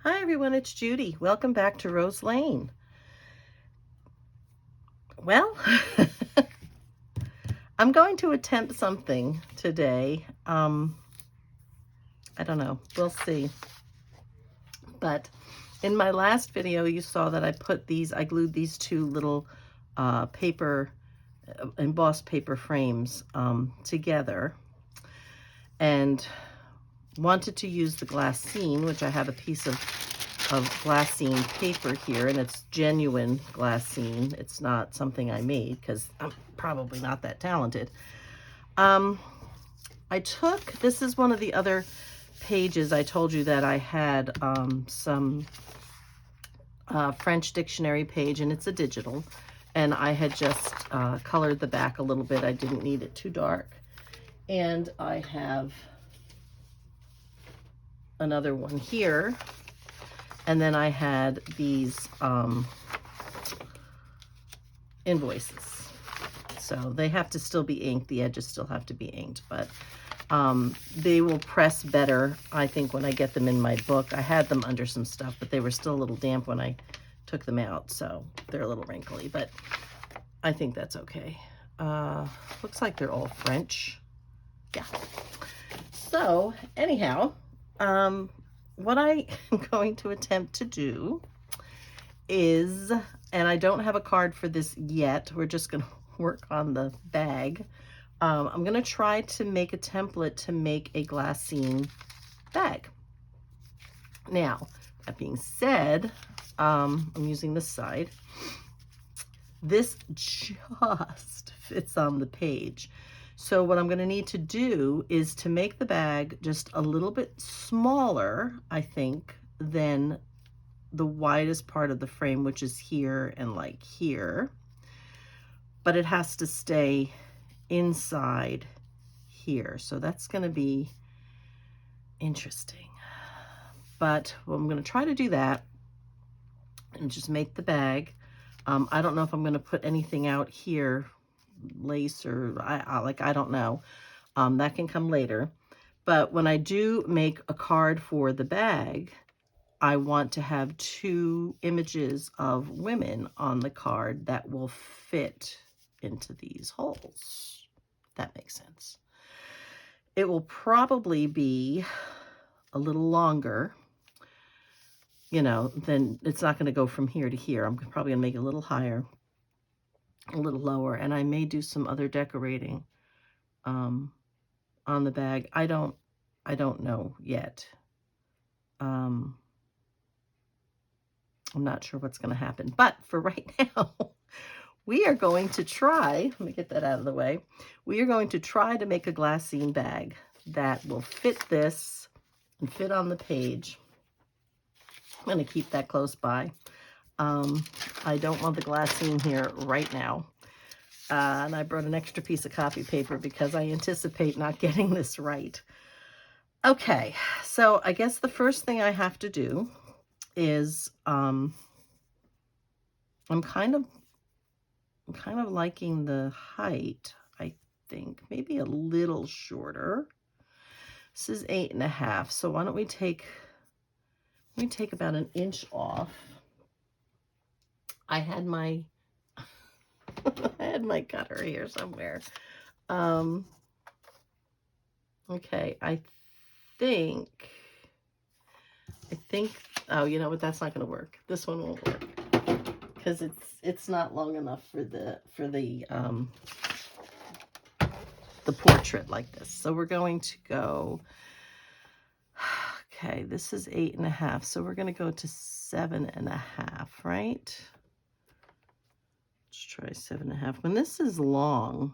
Hi everyone, it's Judy. Welcome back to Rose Lane. Well, I'm going to attempt something today. I don't know, we'll see. But in my last video, you saw that I glued these two little embossed paper frames together, and wanted to use the glassine, which I have a piece of glassine paper here, and it's genuine glassine. It's not something I made because I'm probably not that talented. This is one of the other pages. I told you that I had some French dictionary page, and it's a digital, and I had just colored the back a little bit. I didn't need it too dark. And I have another one here. And then I had these invoices. So they have to still be inked. The edges still have to be inked, but they will press better, I think, when I get them in my book. I had them under some stuff, but they were still a little damp when I took them out, so they're a little wrinkly, but I think that's okay. Looks like they're all French. Yeah. So anyhow, what I am going to attempt to do is, and I don't have a card for this yet, we're just going to work on the bag. I'm going to try to make a template to make a glassine bag. Now, that being said, I'm using this side. This just fits on the page. So what I'm going to need to do is to make the bag just a little bit smaller, I think, than the widest part of the frame, which is here and like here. But it has to stay inside here. So that's going to be interesting. But I'm going to try to do that and just make the bag. I don't know if I'm going to put anything out here, lace or I don't know. That can come later. But when I do make a card for the bag, I want to have two images of women on the card that will fit into these holes. If that makes sense. It will probably be a little longer, you know, then it's not going to go from here to here. I'm probably going to make it a little higher, a little lower, and I may do some other decorating on the bag. I don't know yet. I'm not sure what's going to happen, but for right now, we are going to try, let me get that out of the way. We are going to try to make a glassine bag that will fit this and fit on the page. I'm going to keep that close by. I don't want the glassine here right now. And I brought an extra piece of copy paper because I anticipate not getting this right. Okay, so I guess the first thing I have to do is I'm kind of liking the height, I think. Maybe a little shorter. This is 8.5, so why don't we take about an inch off. I had my I had my cutter here somewhere. Okay, I think, oh, you know what, that's not going to work. This one won't work because it's not long enough for the portrait like this. So we're going to go, okay, this is 8.5, so we're going to go to 7.5, right? Let's try 7.5. When this is long,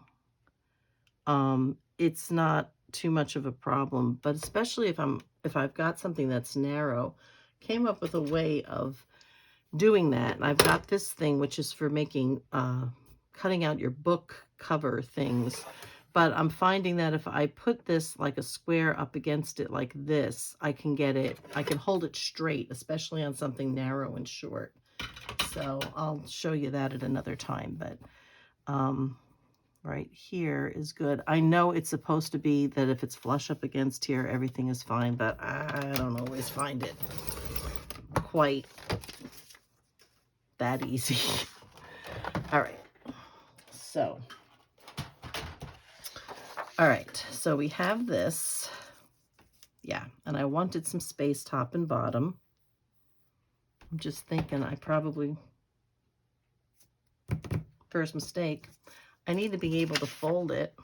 it's not too much of a problem, but especially if I've got something that's narrow, came up with a way of doing that. And I've got this thing which is for making cutting out your book cover things, but I'm finding that if I put this like a square up against it like this, I can hold it straight, especially on something narrow and short. So I'll show you that at another time, but right here is good. I know it's supposed to be that if it's flush up against here, everything is fine, but I don't always find it. quite that easy. All right. So, all right. So we have this. Yeah. And I wanted some space top and bottom. I'm just thinking I probably, first mistake, I need to be able to fold it.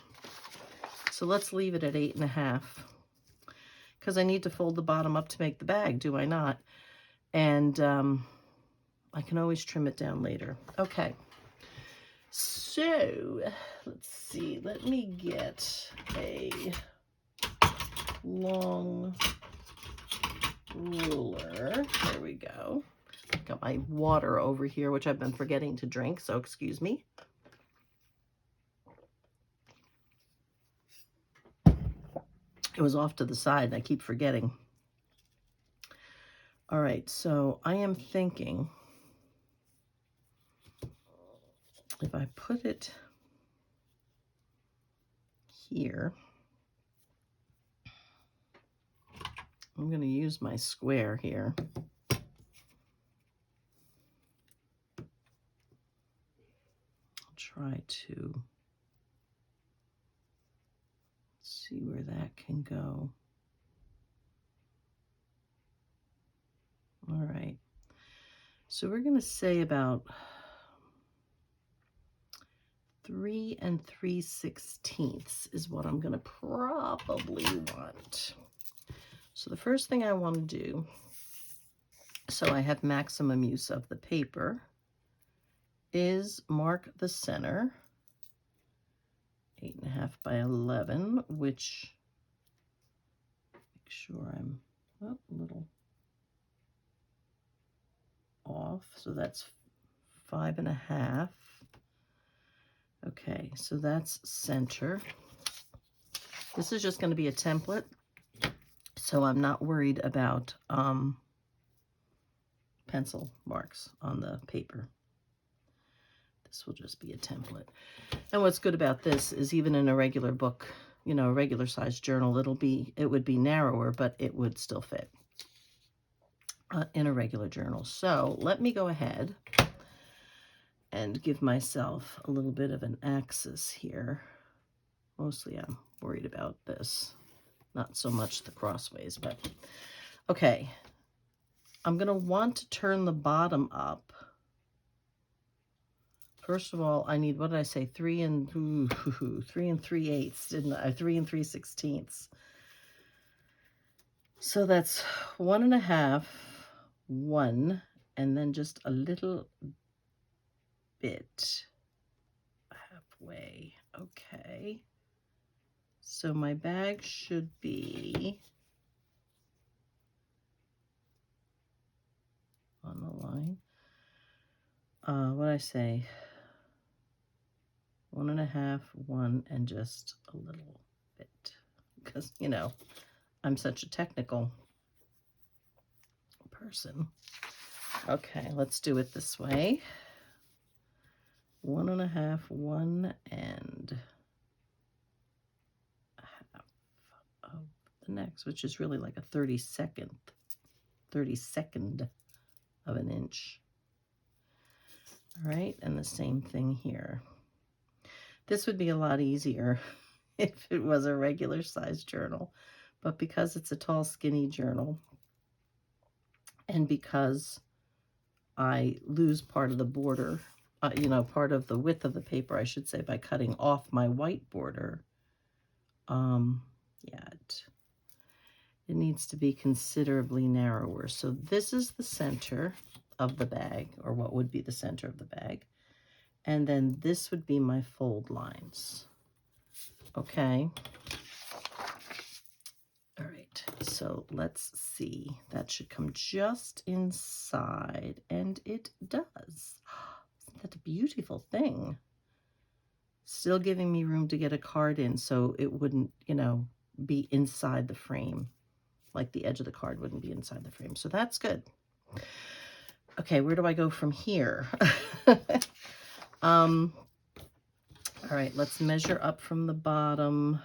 So let's leave it at 8.5, because I need to fold the bottom up to make the bag, do I not? And I can always trim it down later. Okay, so let's see. Let me get a long ruler. There we go. Got my water over here, which I've been forgetting to drink, so excuse me. It was off to the side, and I keep forgetting. All right, so I am thinking if I put it here, I'm going to use my square here. I'll try to see where that can go. All right. So we're going to say about 3 3/16 is what I'm going to probably want. So the first thing I want to do, so I have maximum use of the paper, is mark the center, 8.5 by 11, which, make sure I'm a little off. So that's 5.5. Okay, so that's center. This is just going to be a template, so I'm not worried about pencil marks on the paper. This will just be a template. And what's good about this is even in a regular book, you know, a regular size journal, it would be narrower, but it would still fit in a regular journal. So let me go ahead and give myself a little bit of an axis here. Mostly I'm worried about this, not so much the crossways, but okay. I'm going to want to turn the bottom up. First of all, I need, what did I say? 3 3/8, didn't I? 3 3/16. So that's 1.5, 1, and then just a little bit halfway. Okay. So my bag should be on the line. What did I say? 1.5, 1, and just a little bit, because, you know, I'm such a technical person. Okay, let's do it this way. 1.5, 1, and a half of the next, which is really like a 32nd of an inch. All right, and the same thing here. This would be a lot easier if it was a regular size journal, but because it's a tall, skinny journal, and because I lose part of the border, you know, part of the width of the paper, I should say, by cutting off my white border, yeah, it needs to be considerably narrower. So this is the center of the bag, or what would be the center of the bag. And then this would be my fold lines. Okay. All right, so let's see. That should come just inside, and it does. Isn't that a beautiful thing? Still giving me room to get a card in so it wouldn't, you know, be inside the frame. Like the edge of the card wouldn't be inside the frame. So that's good. Okay, where do I go from here? All right, let's measure up from the bottom.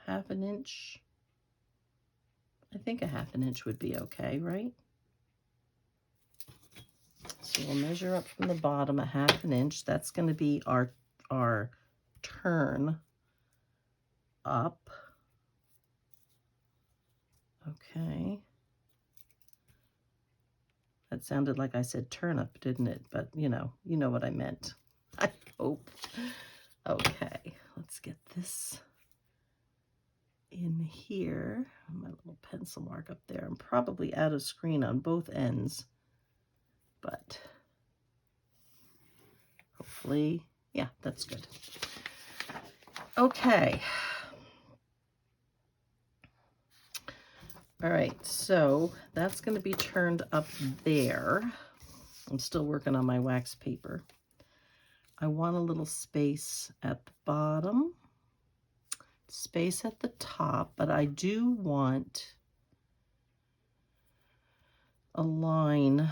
Half an inch. think a 1/2 inch would be okay, right? So we'll measure up from the bottom a 1/2 inch. That's going to be our turn up. Okay. That sounded like I said turnip, didn't it? But you know what I meant. I hope. Okay, let's get this in here. My little pencil mark up there. I'm probably out of screen on both ends, but hopefully, yeah, that's good. Okay. All right, so that's going to be turned up there. I'm still working on my wax paper. I want a little space at the bottom, space at the top, but I do want a line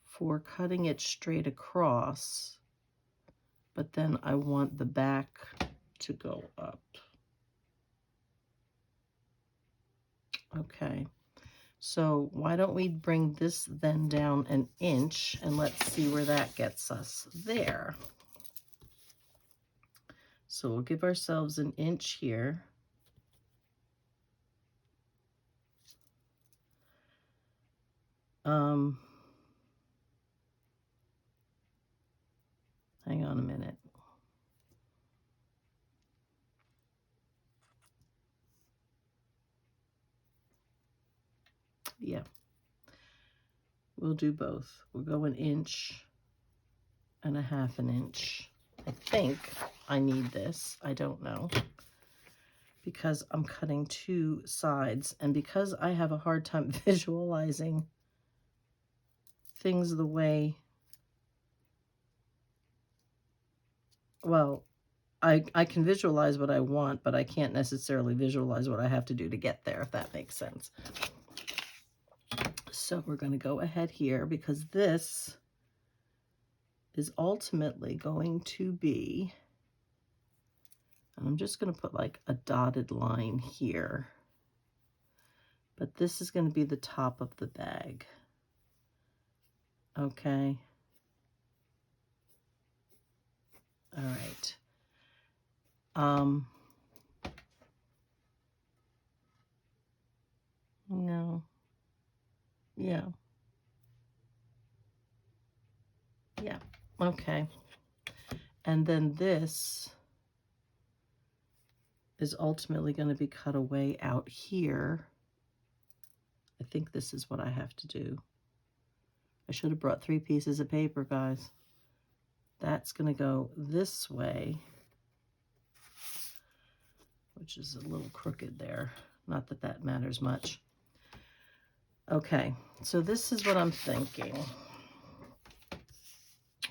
for cutting it straight across, but then I want the back to go up. Okay, so why don't we bring this then down 1 inch and let's see where that gets us there. So we'll give ourselves 1 inch here. Hang on a minute. Yeah, we'll do both. We'll go 1 inch and a 1/2 inch. I think I need this. I don't know, because I'm cutting 2 sides, and because I have a hard time visualizing things the way, well, I can visualize what I want, but I can't necessarily visualize what I have to do to get there, if that makes sense. So we're going to go ahead here, because this is ultimately going to be, and I'm just going to put like a dotted line here, but this is going to be the top of the bag. Okay. All right. No. Yeah. Yeah. Okay. And then this is ultimately going to be cut away out here. I think this is what I have to do. I should have brought 3 pieces of paper, guys. That's going to go this way, which is a little crooked there. Not that that matters much. Okay, so this is what I'm thinking.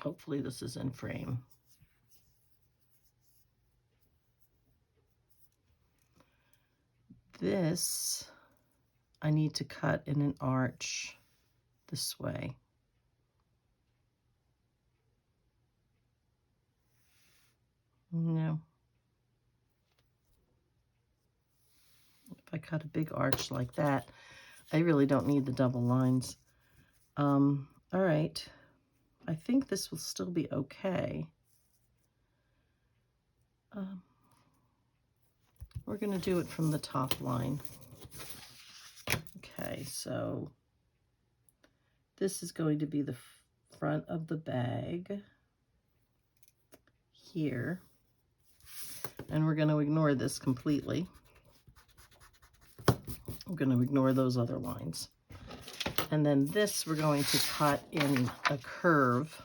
Hopefully this is in frame. This, I need to cut in an arch this way. No. If I cut a big arch like that, I really don't need the double lines. All right. I think this will still be okay. We're going to do it from the top line. Okay, so this is going to be the front of the bag here. And we're going to ignore this completely. I'm going to ignore those other lines. And then this we're going to cut in a curve,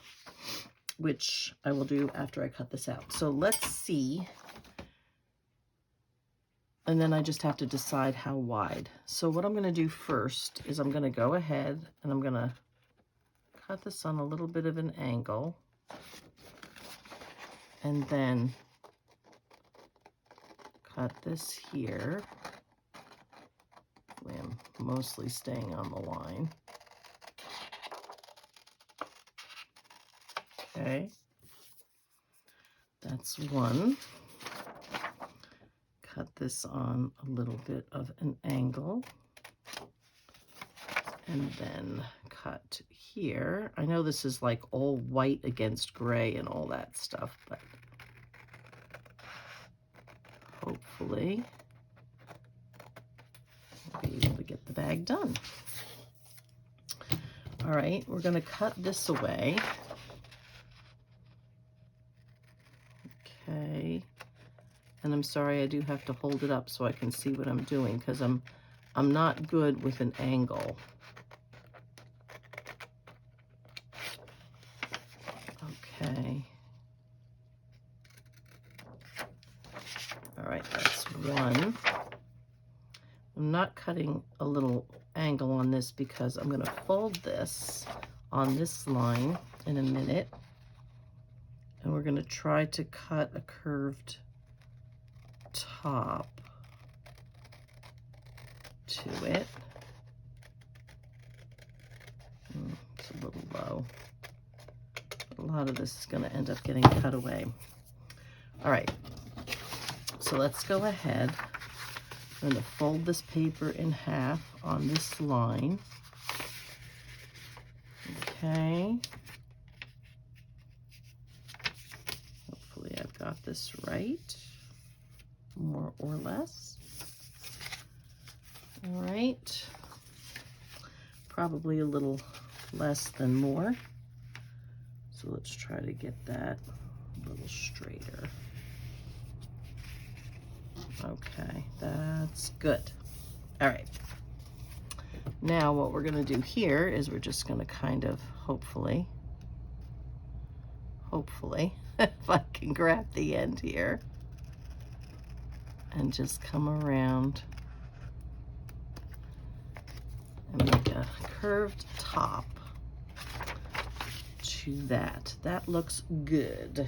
which I will do after I cut this out. So let's see. And then I just have to decide how wide. So what I'm going to do first is I'm going to go ahead and I'm going to cut this on a little bit of an angle. And then cut this here. I'm mostly staying on the line. Okay. That's one. cut this on a little bit of an angle and then cut here. I know this is like all white against gray and all that stuff, but hopefully I'll be able to get the bag done. All right, we're going to cut this away. Okay. And I'm sorry, I do have to hold it up so I can see what I'm doing, because I'm not good with an angle. Okay. All right, that's one. I'm not cutting a little angle on this because I'm going to fold this on this line in a minute. And we're going to try to cut a curved top to it. It's a little low. A lot of this is going to end up getting cut away. All right, so let's go ahead. I'm going to fold this paper in half on this line. Okay. Hopefully I've got this right, more or less. All right. Probably a little less than more. So let's try to get that a little straighter. Okay, that's good. All right. Now what we're going to do here is we're just going to kind of hopefully, if I can grab the end here and just come around and make a curved top to that. That looks good.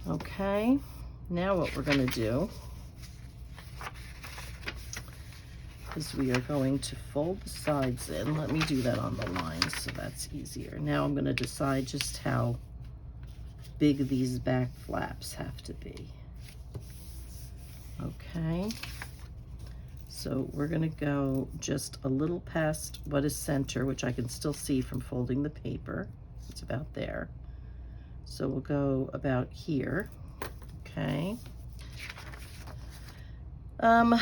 Okay. Now what we're going to do is we are going to fold the sides in. Let me do that on the lines so that's easier. Now I'm going to decide just how big these back flaps have to be. Okay. So we're going to go just a little past what is center, which I can still see from folding the paper. It's about there. So we'll go about here. Okay. All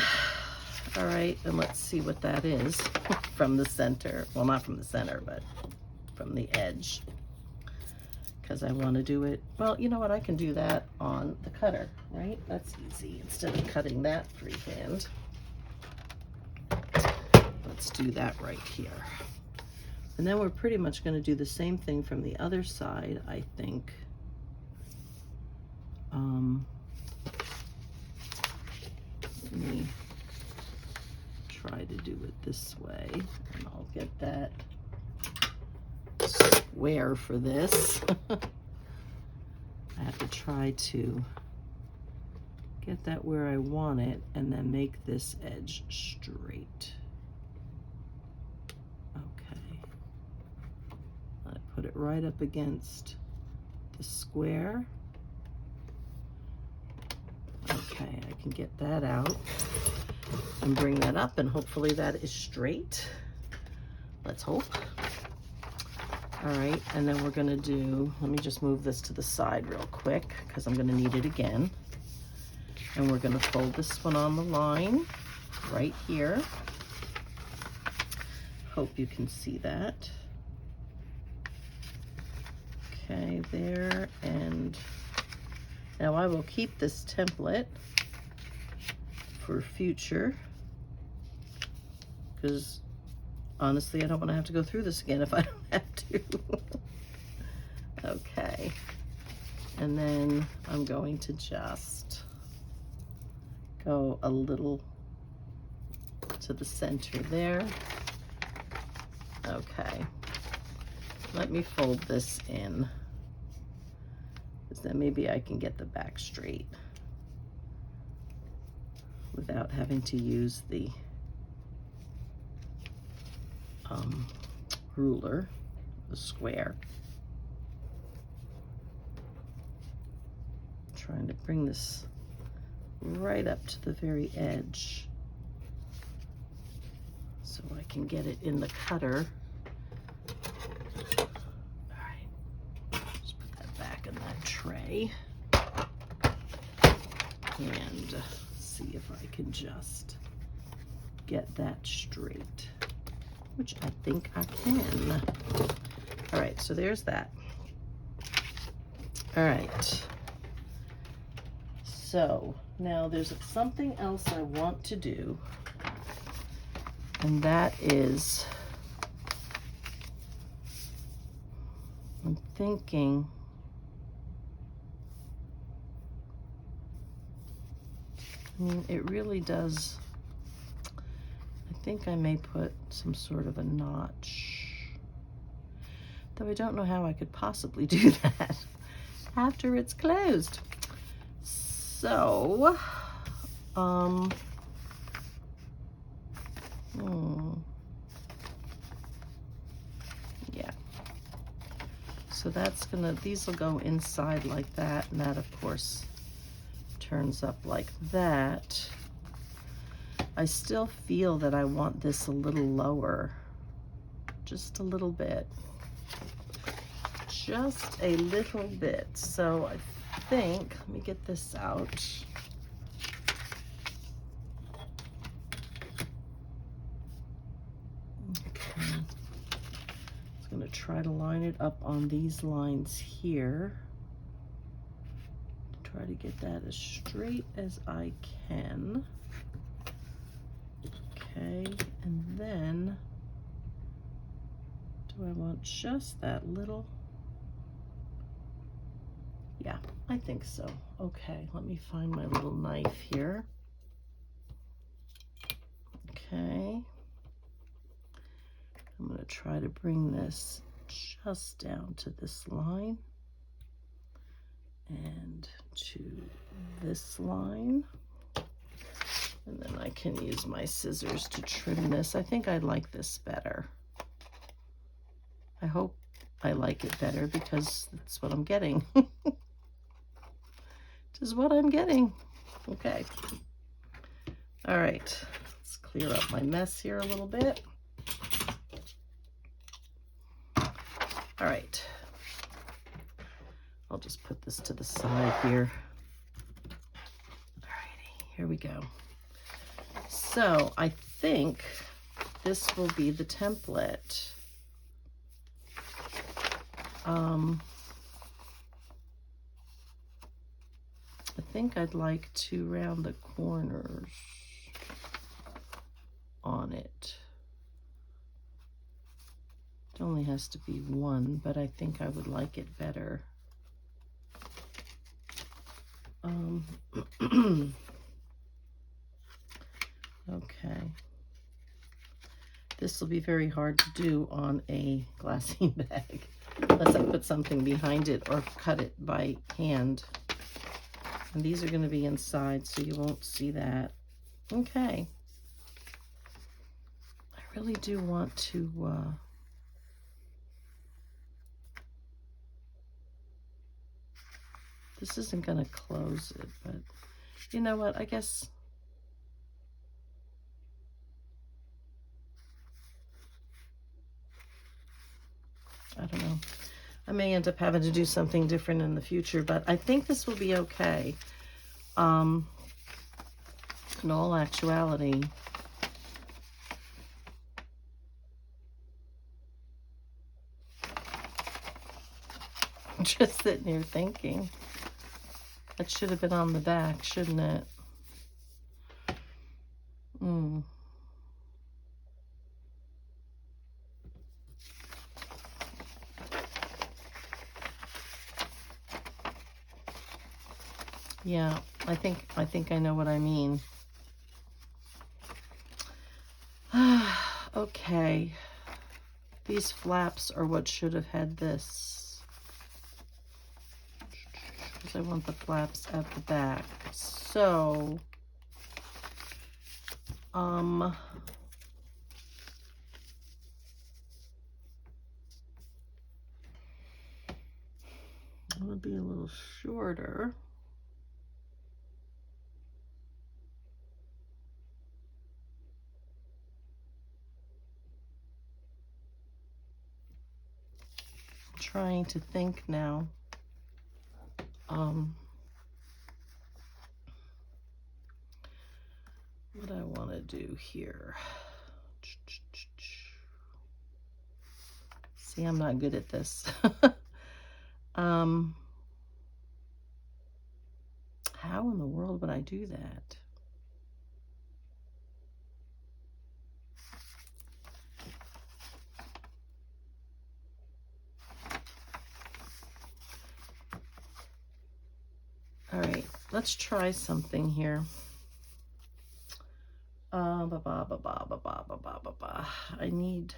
right, and let's see what that is from the center. Well, not from the center, but from the edge. Because I want to do it, well, you know what, I can do that on the cutter, right? That's easy, instead of cutting that freehand. Let's do that right here. And then we're pretty much going to do the same thing from the other side, I think. Let me try to do it this way, and I'll get that square for this. I have to try to get that where I want it and then make this edge straight. Okay. I put it right up against the square. Okay, I can get that out and bring that up, and hopefully that is straight. Let's hope. All right, and then we're gonna do, let me just move this to the side real quick because I'm gonna need it again. And we're gonna fold this one on the line right here. Hope you can see that. Okay, there, and now I will keep this template for future, because honestly, I don't want to have to go through this again if I don't have to. Okay. And then I'm going to just go a little to the center there. Okay. Let me fold this in, because then maybe I can get the back straight without having to use the ruler, the square. I'm trying to bring this right up to the very edge so I can get it in the cutter. All right, just put that back in that tray and see if I can just get that straight, which I think I can. All right, so there's that. All right, so now there's something else I want to do, and that is, I'm thinking, I mean, it really does, I think I may put some sort of a notch, though I don't know how I could possibly do that after it's closed. So, yeah. So that's gonna, these will go inside like that, and that of course turns up like that. I still feel that I want this a little lower, just a little bit. Just a little bit. So I think, let me get this out. Okay. I'm going to try to line it up on these lines here. Try to get that as straight as I can. Okay, and then do I want just that little? Yeah, I think so. Okay, let me find my little knife here. Okay. I'm going to try to bring this just down to this line and to this line. And then I can use my scissors to trim this. I think I like this better. I hope I like it better because that's what I'm getting. This is what I'm getting. Okay. All right. Let's clear up my mess here a little bit. All right. I'll just put this to the side here. All righty. Here we go. So I think this will be the template. I think I'd like to round the corners on it. It only has to be one, but I think I would like it better. Okay. This will be very hard to do on a glassine bag, unless I put something behind it or cut it by hand. And these are going to be inside, so you won't see that. Okay. I really do want to, this isn't going to close it, but you know what? I guess I don't know. I may end up having to do something different in the future, but I think this will be okay. In all actuality, I'm just sitting here thinking that should have been on the back, shouldn't it? Yeah, I think I know what I mean. Okay. These flaps are what should have had this. Because I want the flaps at the back. So, it would be a little shorter. trying to think now. What I want to do here. See, I'm not good at this. How in the world would I do that? All right, let's try something here. I need...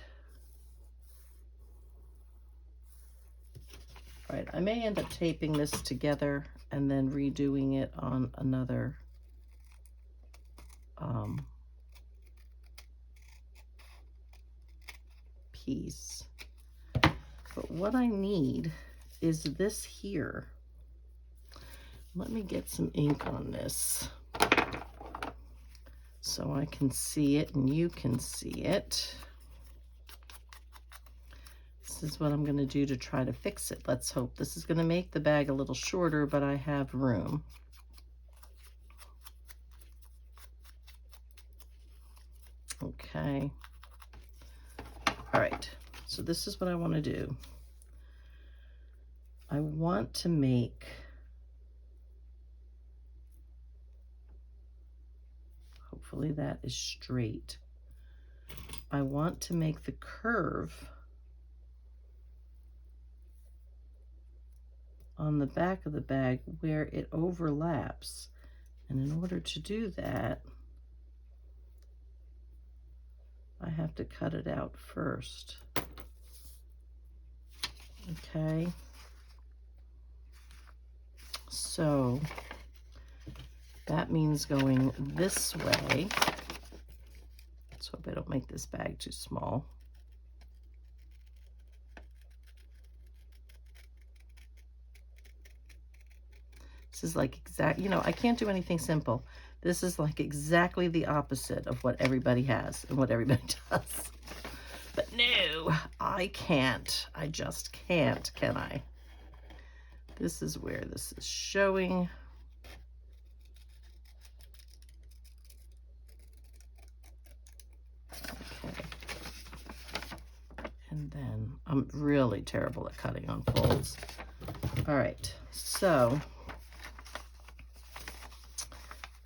All right, I may end up taping this together and then redoing it on another piece. But what I need is this here. Let me get some ink on this so I can see it and you can see it. This is what I'm going to do to try to fix it. Let's hope. This is going to make the bag a little shorter, but I have room. Okay. All right. So this is what I want to do. I want to make... Hopefully that is straight. I want to make the curve on the back of the bag where it overlaps. And in order to do that, I have to cut it out first. Okay. So that means going this way. Let's hope I don't make this bag too small. This is like exact, you know, I can't do anything simple. This is like exactly the opposite of what everybody has and what everybody does. But no, I can't. I just can't, can I? This is where this is showing. Okay. And then I'm really terrible at cutting on folds. All right, so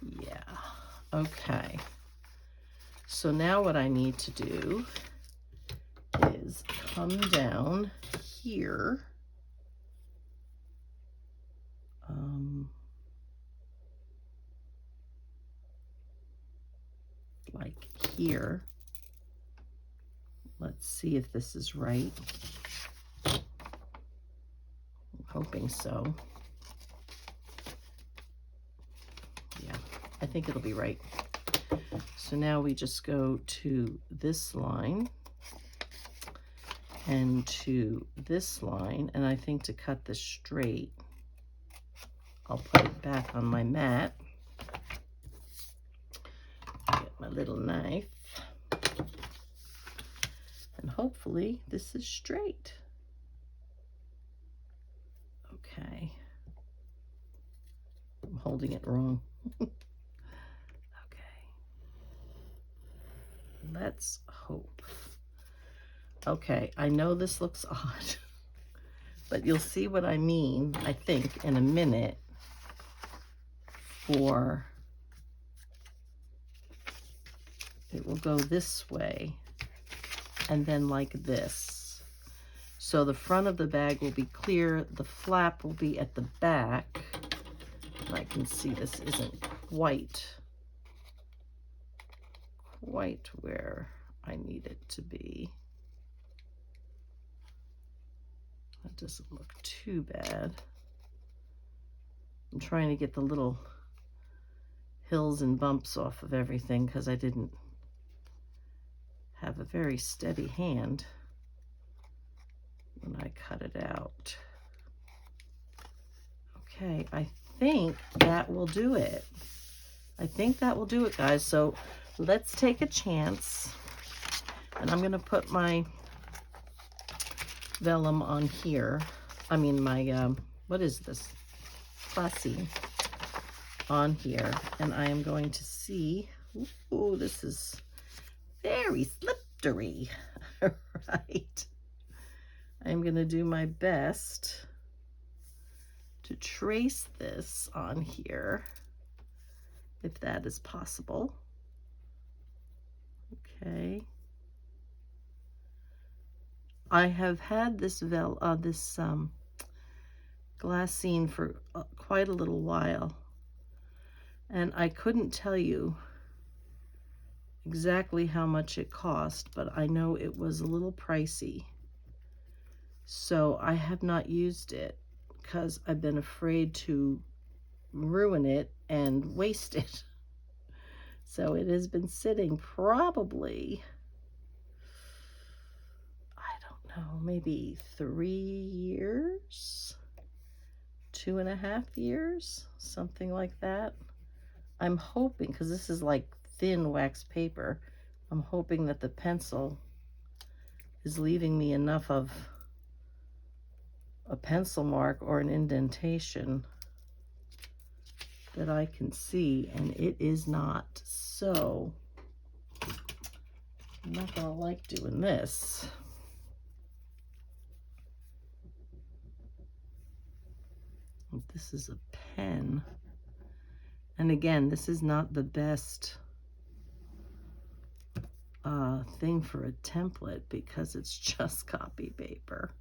yeah, okay. So now what I need to do is come down here. Like here. Let's see if this is right. I'm hoping so. Yeah, I think it'll be right. So now we just go to this line and to this line, and I think to cut this straight, I'll put it back on my mat. Get my little knife. And hopefully this is straight. Okay. I'm holding it wrong. Okay. Let's hope. Okay, I know this looks odd, but you'll see what I mean, I think, in a minute for it will go this way and then like this. So the front of the bag will be clear, the flap will be at the back. And I can see this isn't quite where I need it to be. That doesn't look too bad. I'm trying to get the little hills and bumps off of everything because I didn't have a very steady hand when I cut it out. Okay, I think that will do it. I think that will do it, guys. So let's take a chance. And I'm going to put my vellum on here. I mean, my, what is this? Glassine on here. And I am going to see, ooh, this is very slippery. Right. I'm going to do my best to trace this on here, if that is possible. Okay. I have had this glassine for quite a little while, and I couldn't tell you exactly how much it cost, but I know it was a little pricey. So I have not used it because I've been afraid to ruin it and waste it. So it has been sitting probably, I don't know, maybe 3 years, 2.5 years, something like that. I'm hoping, because this is like thin wax paper, I'm hoping that the pencil is leaving me enough of a pencil mark or an indentation that I can see, and it is not. So I'm not gonna like doing this. This is a pen, and again, this is not the best thing for a template because it's just copy paper.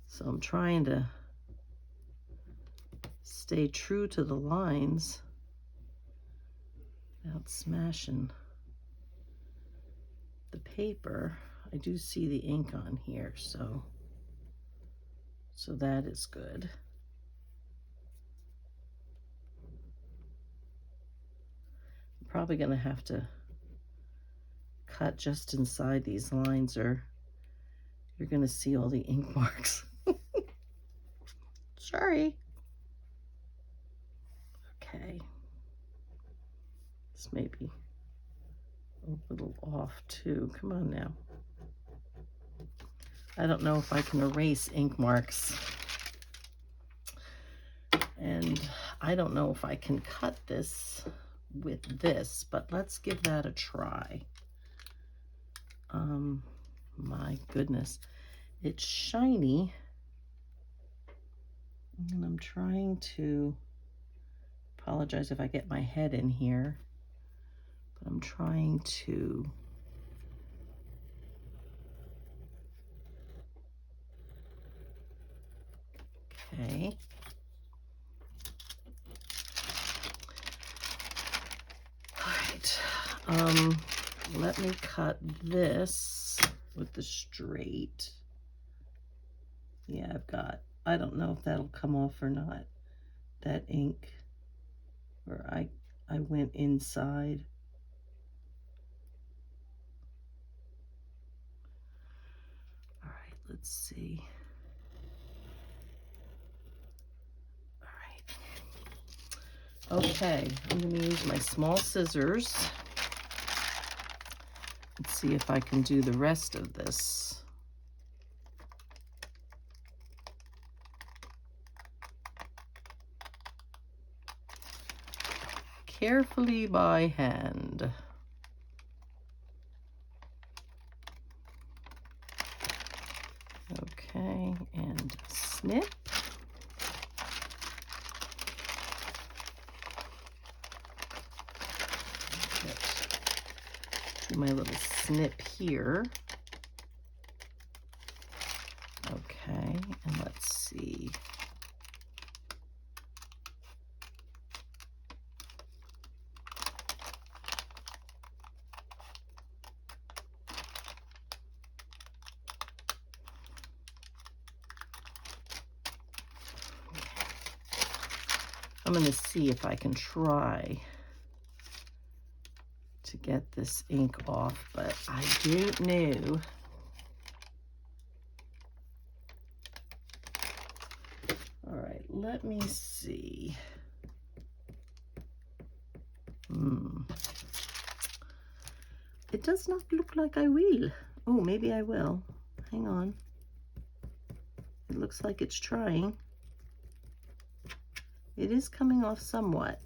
So I'm trying to stay true to the lines without smashing the paper. I do see the ink on here, so that is good. I'm probably gonna have to cut just inside these lines, or you're gonna see all the ink marks. Sorry. Okay. This may be a little off too. Come on now. I don't know if I can erase ink marks. And I don't know if I can cut this with this, but let's give that a try. My goodness. It's shiny. And I'm trying to, apologize if I get my head in here, but I'm trying to okay. All right. Let me cut this with the straight. Yeah, I don't know if that'll come off or not. That ink, where I went inside. All right, let's see. All right. Okay, I'm going to use my small scissors. Let's see if I can do the rest of this. Carefully by hand. Okay, and snip. Do my little snip here. Okay, and let's see. I'm going to see if I can try to get this ink off, but I don't know. All right, let me see. It does not look like I will. Oh, maybe I will. Hang on. It looks like it's trying. It is coming off somewhat.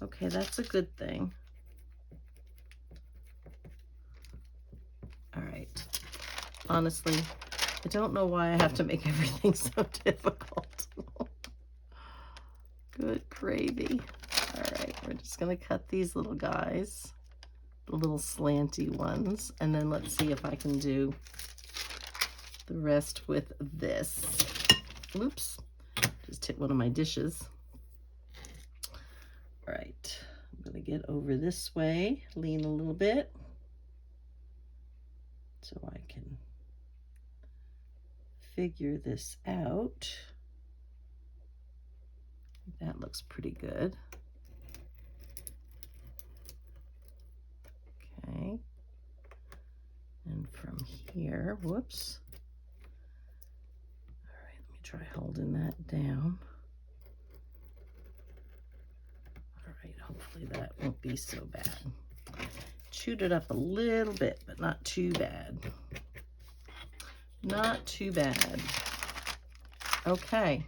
Okay, that's a good thing. All right. Honestly, I don't know why I have to make everything so difficult. Good gravy. All right, we're just gonna cut these little guys, the little slanty ones, and then let's see if I can do the rest with this. Oops, just hit one of my dishes. All right, I'm gonna get over this way, lean a little bit, so I can figure this out. That looks pretty good. Okay. And from here, whoops. All right, let me try holding that down. All right, hopefully that won't be so bad. Chewed it up a little bit, but not too bad. Not too bad. Okay.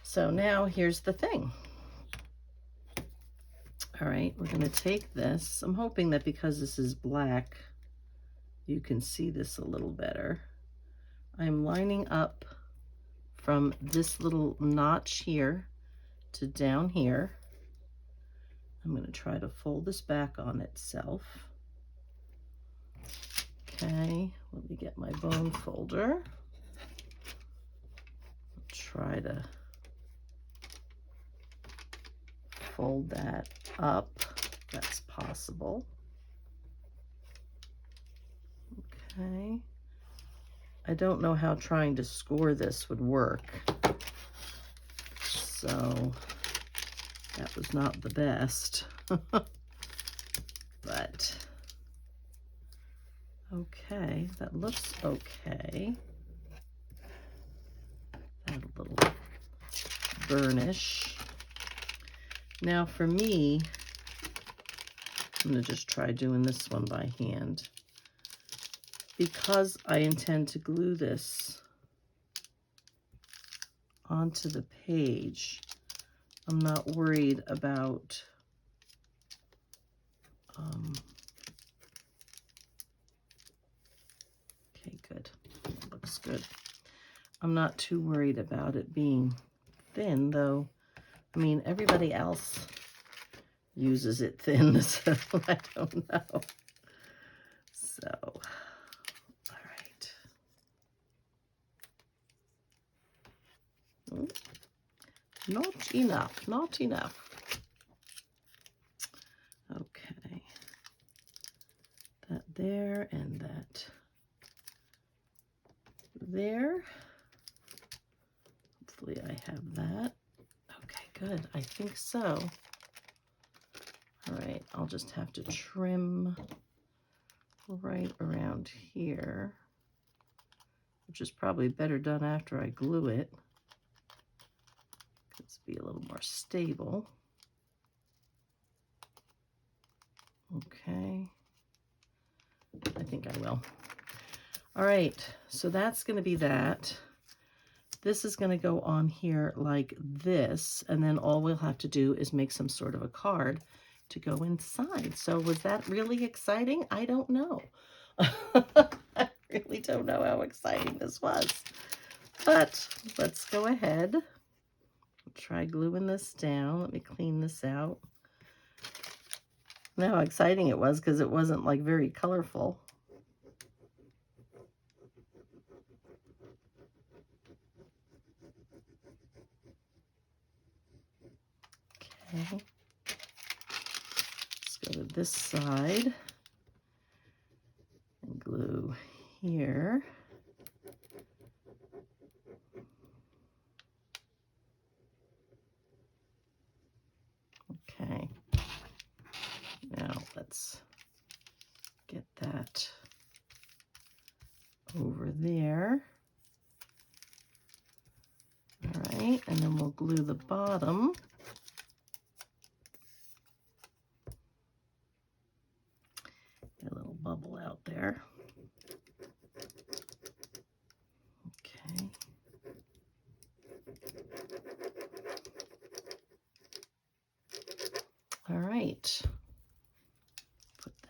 So now here's the thing. All right, we're gonna take this. I'm hoping that because this is black, you can see this a little better. I'm lining up from this little notch here to down here. I'm gonna try to fold this back on itself. Okay, let me get my bone folder. Try to fold that up, if that's possible. Okay. I don't know how trying to score this would work, so that was not the best. But okay, that looks okay. Add a little burnish. Now for me, I'm gonna just try doing this one by hand. Because I intend to glue this onto the page, I'm not worried about okay, good. That looks good. I'm not too worried about it being thin, though. I mean, everybody else uses it thin, so I don't know. So, all right. Not enough, not enough. Okay. That there and that there. Hopefully I have that. Okay, good. I think so. All right, I'll just have to trim right around here, which is probably better done after I glue it. Let's be a little more stable. Okay. I think I will. All right, so that's going to be that. This is going to go on here like this, and then all we'll have to do is make some sort of a card to go inside. So was that really exciting? I don't know. I really don't know how exciting this was. But let's go ahead. Try gluing this down. Let me clean this out. Know how exciting it was because it wasn't like very colorful. Okay. Let's go to this side and glue here. Okay. Now let's get that over there. All right, and then we'll glue the bottom. Get a little bubble out there.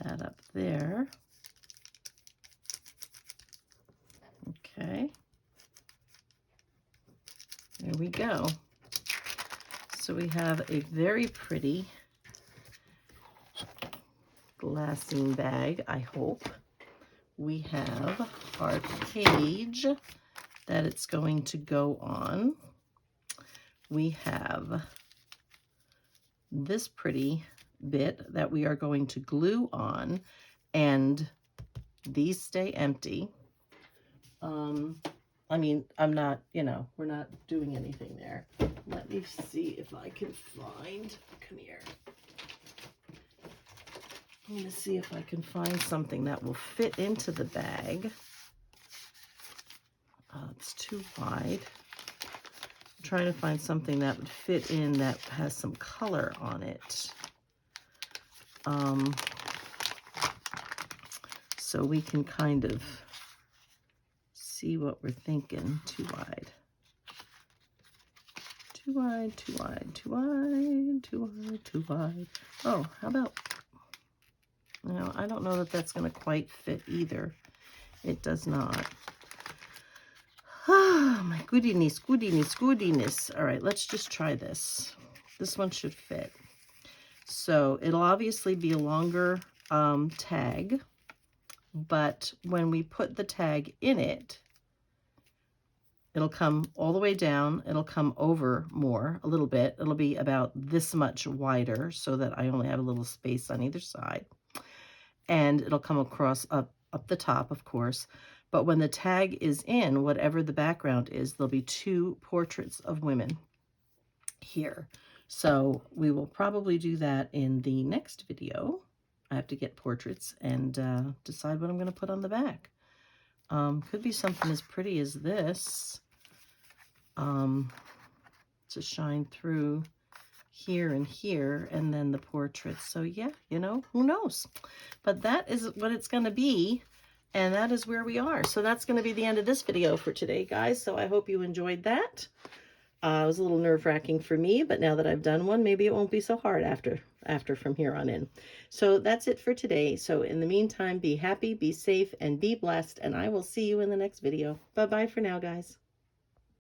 that up there. Okay. There we go. So we have a very pretty glassine bag, I hope. We have our page that it's going to go on. We have this pretty bit that we are going to glue on, and these stay empty. I mean, I'm not, we're not doing anything there. Let me see if I can find, come here. I'm going to see if I can find something that will fit into the bag. It's too wide. I'm trying to find something that would fit in that has some color on it. So we can kind of see what we're thinking. Too wide. Too wide, too wide, too wide, too wide, too wide. Oh, how about, no, I don't know that that's going to quite fit either. It does not. Oh, my goodiness, goodiness, goodiness. All right, let's just try this. This one should fit. So it'll obviously be a longer tag, but when we put the tag in it, it'll come all the way down. It'll come over more, a little bit. It'll be about this much wider so that I only have a little space on either side. And it'll come across up the top, of course. But when the tag is in, whatever the background is, there'll be 2 portraits of women here. So we will probably do that in the next video. I have to get portraits and decide what I'm going to put on the back. Could be something as pretty as this to shine through here and here, and then the portraits. So yeah, who knows? But that is what it's going to be, and that is where we are. So that's going to be the end of this video for today, guys. So I hope you enjoyed that. It was a little nerve-wracking for me, but now that I've done one, maybe it won't be so hard after from here on in. So that's it for today. So in the meantime, be happy, be safe, and be blessed, and I will see you in the next video. Bye-bye for now, guys.